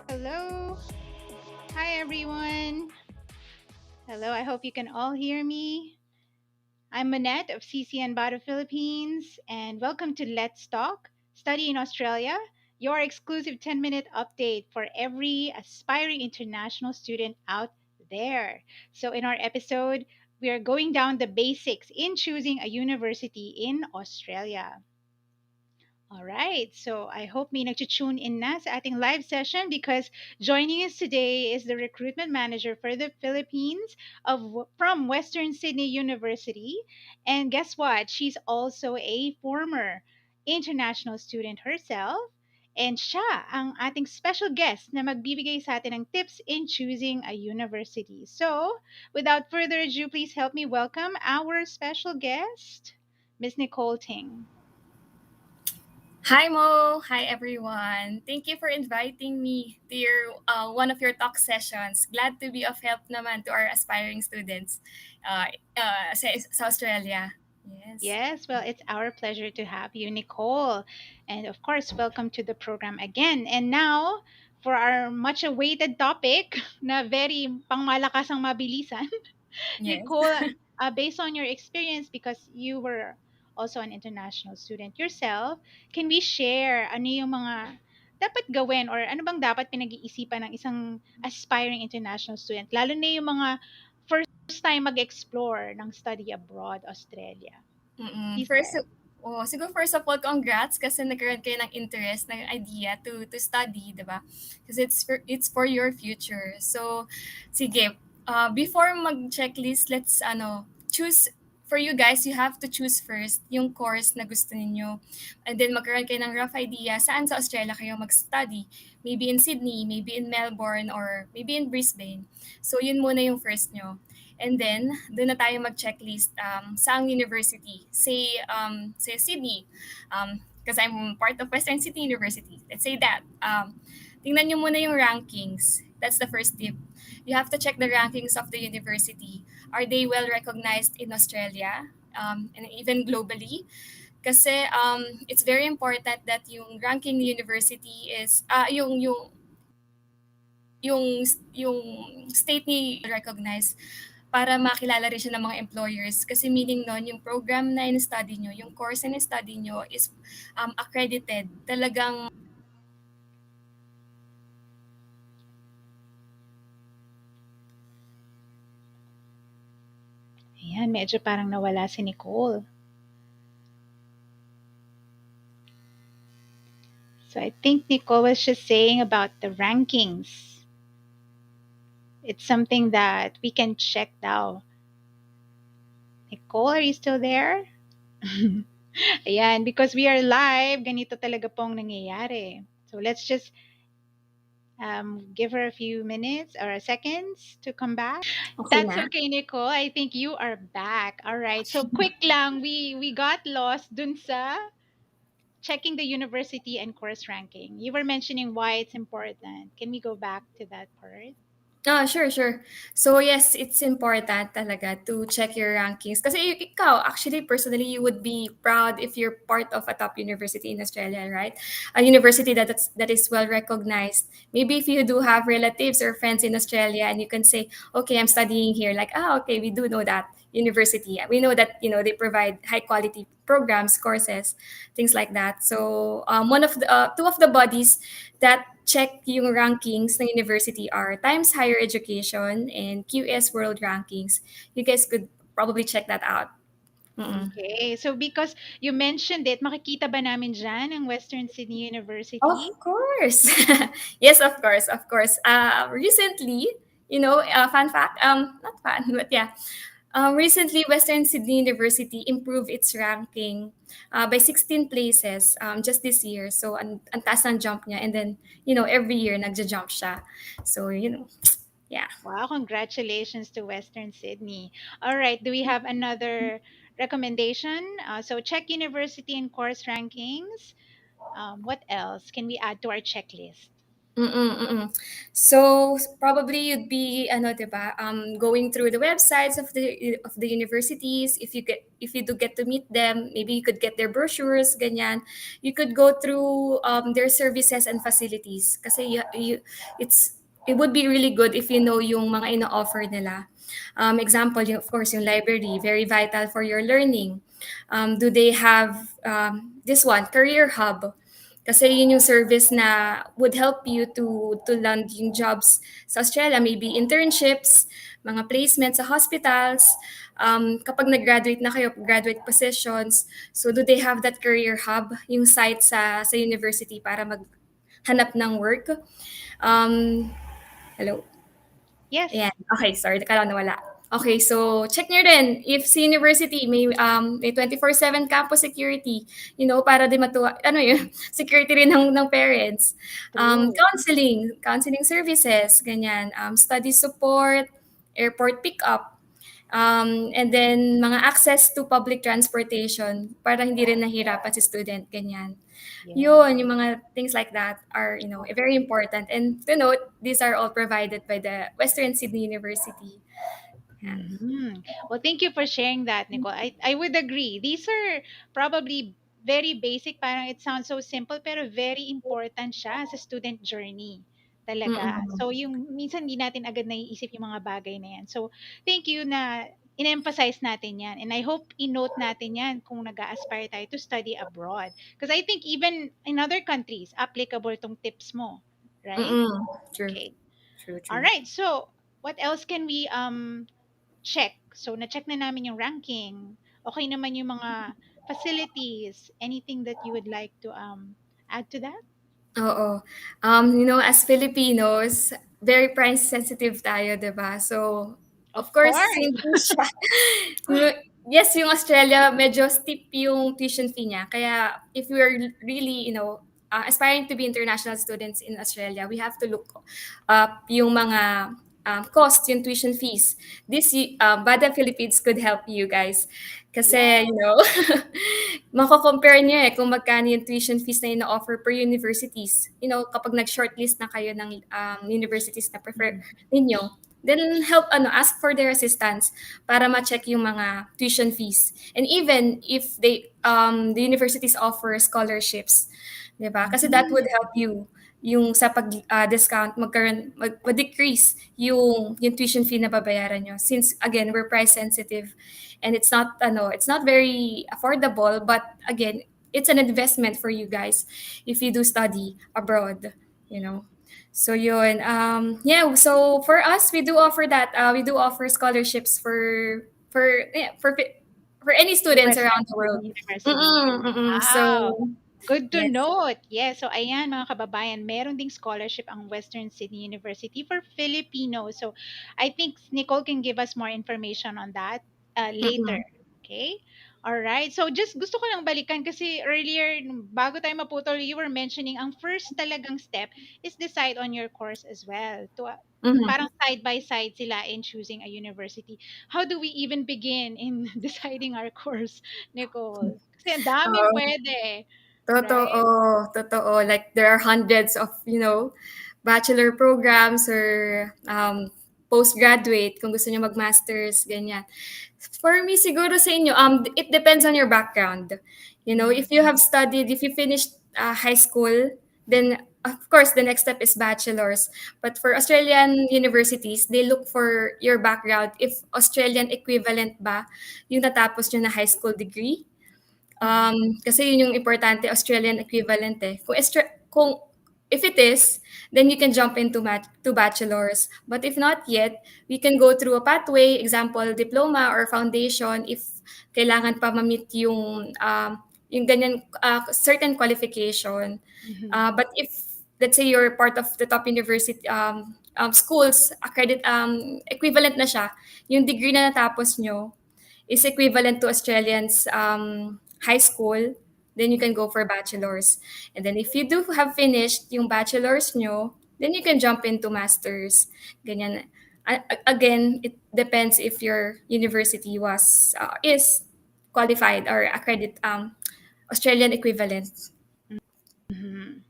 Hello. Hi, everyone. Hello. I hope you can all hear me. I'm Manette of CCN-BADA Philippines, and welcome to Let's Talk Study in Australia, your exclusive 10-minute update for every aspiring international student out there. So, in our episode, we are going down the basics in choosing a university in Australia. All right. So I hope may nag-tune in na sa ating live session because joining us today is the recruitment manager for the Philippines from Western Sydney University. And guess what? She's also a former international student herself. And siya ang ating special guest na magbibigay sa atin ng tips in choosing a university. So, without further ado, please help me welcome our special guest, Miss Nicole Ting. Hi Mo, hi everyone. Thank you for inviting me to your one of your talk sessions. Glad to be of help naman to our aspiring students sa Australia. Yes. Yes, well, it's our pleasure to have you, Nicole. And of course, welcome to the program again. And now, for our much awaited topic na very pangmalakas ang mabilisan, Yes. Nicole, based on your experience, because you were also an international student yourself, can we share ano yung mga dapat gawin or ano bang dapat pinag-iisipan ng isang aspiring international student, lalo na yung mga first time mag-explore ng study abroad, Australia? Mm-mm. Please go. Siguro first of all, congrats kasi nagkaroon kayo ng interest, ng idea to study, di ba? Kasi it's for your future. So, sige, before mag-checklist, let's choose for you guys, you have to choose first yung course na gusto ninyo. And then magkaroon kayo ng rough idea saan sa Australia kayo mag-study. Maybe in Sydney, maybe in Melbourne, or maybe in Brisbane. So, yun muna yung first nyo. And then, doon na tayo mag-checklist saang university. Say Sydney, because I'm part of Western Sydney University. Let's say that. Tingnan nyo muna yung rankings. That's the first tip. You have to check the rankings of the university. Are they well recognized in Australia and even globally? Kasi it's very important that yung ranking university is yung yung state ni recognize para makilala rin siya ng mga employers. Kasi meaning nun, yung program na in-study nyo, yung course na in-study nyo is accredited. Talagang Ayan, medyo parang nawala si Nicole. So I think Nicole was just saying about the rankings. It's something that we can check now. Nicole, are you still there? Ayan, because we are live, ganito talaga pong nangyayari. So let's just give her a few minutes or seconds to come back. okay That's na. okay, Nicole. I think you are back. All right. So quick lang, we got lost dun sa checking the university and course ranking. You were mentioning why it's important. Can we go back to that part? Sure, sure. So yes, it's important talaga to check your rankings. Kasi ikaw, actually, personally, you would be proud if you're part of a top university in Australia, right? A university that is well recognized. Maybe if you do have relatives or friends in Australia and you can say, okay, I'm studying here. Like, okay, we do know that university. We know that, they provide high quality programs, courses, things like that. So two of the bodies that check yung rankings ng university are Times Higher Education and QS World Rankings. You guys could probably check that out. Mm-mm. Okay. So because you mentioned it, makikita ba namin dyan ang Western Sydney Of University? course. Yes, of course, of course. Recently, fun fact, not fun, but yeah. Recently, Western Sydney University improved its ranking by 16 places just this year. So, ang taas ng jump niya. And then, every year, nagja-jump siya. So, yeah. Wow, congratulations to Western Sydney. All right, do we have another recommendation? So check university and course rankings. What else can we add to our checklist? Mm. So probably you'd be ano 'di ba, going through the websites of the universities. If you do get to meet them, maybe you could get their brochures ganyan. You could go through their services and facilities kasi it would be really good if you know yung mga ino-offer nila. Example, of course, yung library, very vital for your learning. Do they have this one, Career Hub? Kasi yun yung service na would help you to land yung jobs sa Australia, maybe internships, mga placements sa hospitals. Kapag nag-graduate na kayo, graduate positions, so do they have that career hub, yung site sa university para maghanap ng work? Um, Hello? Yes. Ayan. Okay, sorry, akala ko nawala. Okay, so check nyo rin if si university may 24/7 campus security, para din matuwa, ano yun, security rin ng parents. True. Counseling services, ganyan. Study support, airport pickup, and then mga access to public transportation para hindi rin nahirapan si student, ganyan. Yes. Yun, yung mga things like that are, very important. And to note, these are all provided by the Western Sydney University. Yan. Well, thank you for sharing that, Nicole. I would agree. These are probably very basic. Parang it sounds so simple, pero very important siya sa student journey. Talaga. Mm-mm. So, yung minsan hindi natin agad naiisip yung mga bagay na yan. So, thank you na in-emphasize natin yan. And I hope in-note natin yan kung nag-aspire tayo to study abroad. Because I think even in other countries, applicable tong tips mo. Right? Mm-mm. True. Okay. All True. right. So, what else can we check? So, na-check na namin yung ranking. Okay naman yung mga facilities. Anything that you would like to add to that? Oo. As Filipinos, very price sensitive tayo, 'di ba? So, of Of course, course. same po siya. Yes, yung Australia, medyo steep yung tuition fee niya. Kaya if we are really, aspiring to be international students in Australia, we have to look up yung mga cost, yung tuition fees. BADA Philippines could help you guys. Kasi, Yeah. mako-compare niyo kung magkano yung tuition fees na ino-offer per universities. Kapag nag-shortlist na kayo ng universities na prefer Mhm. ninyo, then ask for their assistance para ma-check yung mga tuition fees. And even if the universities offer scholarships, 'di ba? Kasi that would help you yung sa pag-discount mag-decrease yung tuition fee na babayaran nyo since again we're price sensitive and it's not very affordable, but again it's an investment for you guys if you do study abroad, you know. So yun, yeah, so for us we do offer that, we do offer scholarships for any students Western around the world. Sydney University. So Wow. Good to yes. note. Yes. So, ayan mga kababayan, meron ding scholarship ang Western Sydney University for Filipinos. So, I think Nicole can give us more information on that later. Mm-mm. Okay? All right. So, just gusto ko lang balikan kasi earlier, bago tayo maputol, you were mentioning ang first talagang step is decide on your course as well. Mhm. Parang side by side sila in choosing a university. How do we even begin in deciding our course, Nicole? Kasi ang daming Oo. pwede. Totoo, Right? totoo. Like there are hundreds of, bachelor programs or postgraduate kung gusto niyo mag-masters, ganyan. For me, siguro sa inyo, it depends on your background. Mhm. If you finished high school, then of course the next step is bachelor's. But for Australian universities, they look for your background if Australian equivalent ba yung natapos nyo na high school degree. Mhm. Kasi yun yung importante, Australian equivalent eh. Kung if it is, then you can jump into to bachelor's. But if not yet, we can go through a pathway, example, diploma or foundation if kailangan pa ma-meet yung ganyan certain qualification. Mhm. But if let's say you're part of the top university schools, equivalent na siya, yung degree na natapos nyo is equivalent to Australians high school, then you can go for bachelor's. And then if you do have finished yung bachelor's nyo, then you can jump into master's. Ganyan. Again, it depends if your university is qualified or accredit Australian equivalent. Mhm.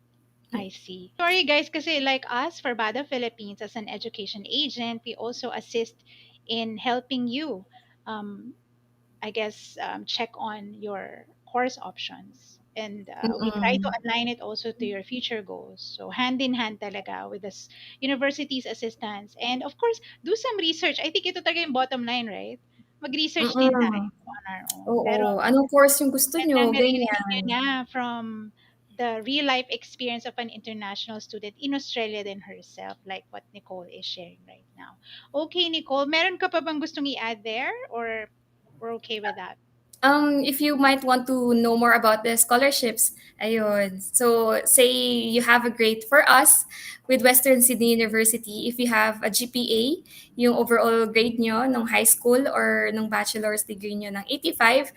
I see. Sorry guys, kasi like us for BADA Philippines as an education agent, we also assist in helping you, um, I guess, check on your course options. And we try to Mm. align it also to your future goals. So hand in hand talaga with this university's assistance. And of course, do some research. I think ito talaga yung bottom line, right? Mag-research din tayo Mm. on our own. Pero Oo, anong course yung gusto gandang niyo, naririnig nyo ganyan. na from the real life experience of an international student in Australia than herself, like what Nicole is sharing right now. Okay, Nicole, meron ka pa bang gustong i-add there or we're okay with that? If you might want to know more about the scholarships, ayun. So, say you have a grade for us with Western Sydney University, if you have a GPA, yung overall grade nyo ng high school or ng bachelor's degree nyo ng 85,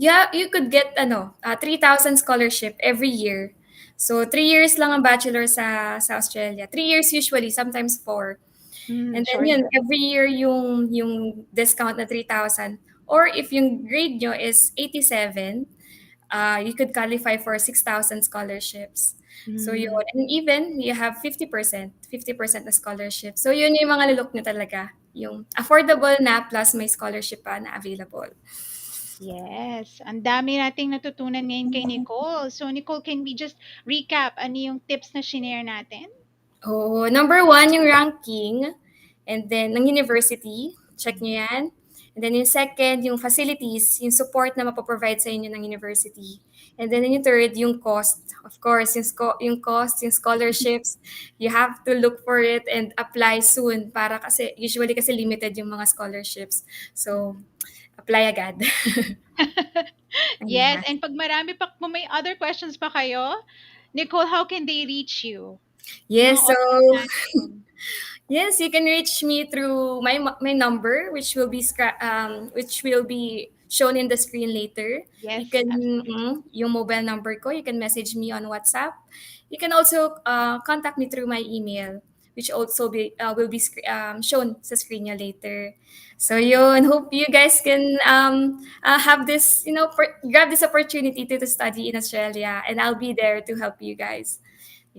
yeah, you could get 3,000 scholarship every year. So, 3 years lang ang bachelor sa Australia. 3 years usually, sometimes four. And then Short. yun, every year yung discount na 3,000. Or if yung grade nyo is 87, you could qualify for 6,000 scholarships. So yun, Mm, and even you have 50% na scholarship. So yun yung mga nilok nyo talaga. Yung affordable na plus may scholarship pa na available. yes. Ang dami nating natutunan ngayon kay Nicole. So, Nicole, can we just recap ano yung tips na shinare natin? Oh, number one, yung ranking. And then, ng university, check nyo yan. And then yung second, yung facilities, yung support na mapaprovide sa inyo ng university. And then yung third, yung cost. Of course, yung cost, yung scholarships, you have to look for it and apply soon para kasi, usually kasi limited yung mga scholarships. So, apply agad. Yes, Ayan. and pag marami pa, kung may other questions pa kayo, Nicole, how can they reach you? Yung mga Yes, so audience natin. yes, you can reach me through my number, which will be shown in the screen later. You Yes, can absolutely. yung mobile number ko. You can message me on WhatsApp. You can also contact me through my email, which also will be shown sa screen niya later. So yun, hope you guys can have this, grab this opportunity to study in Australia, and I'll be there to help you guys.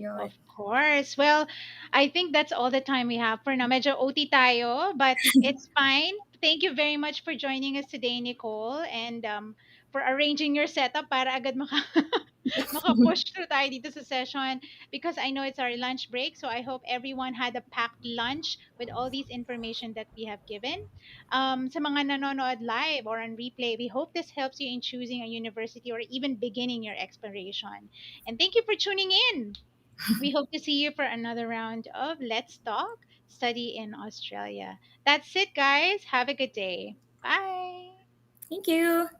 Of Yun. course. Well, I think that's all the time we have for now. Medyo OT tayo, but it's fine. Thank you very much for joining us today, Nicole, and for arranging your setup para agad maka-push through tayo dito sa session because I know it's our lunch break. So I hope everyone had a packed lunch with all these information that we have given. Sa mga nanonood live or on replay, we hope this helps you in choosing a university or even beginning your exploration. And thank you for tuning in. We hope to see you for another round of Let's Talk Study in Australia. That's it, guys. Have a good day. Bye. Thank you.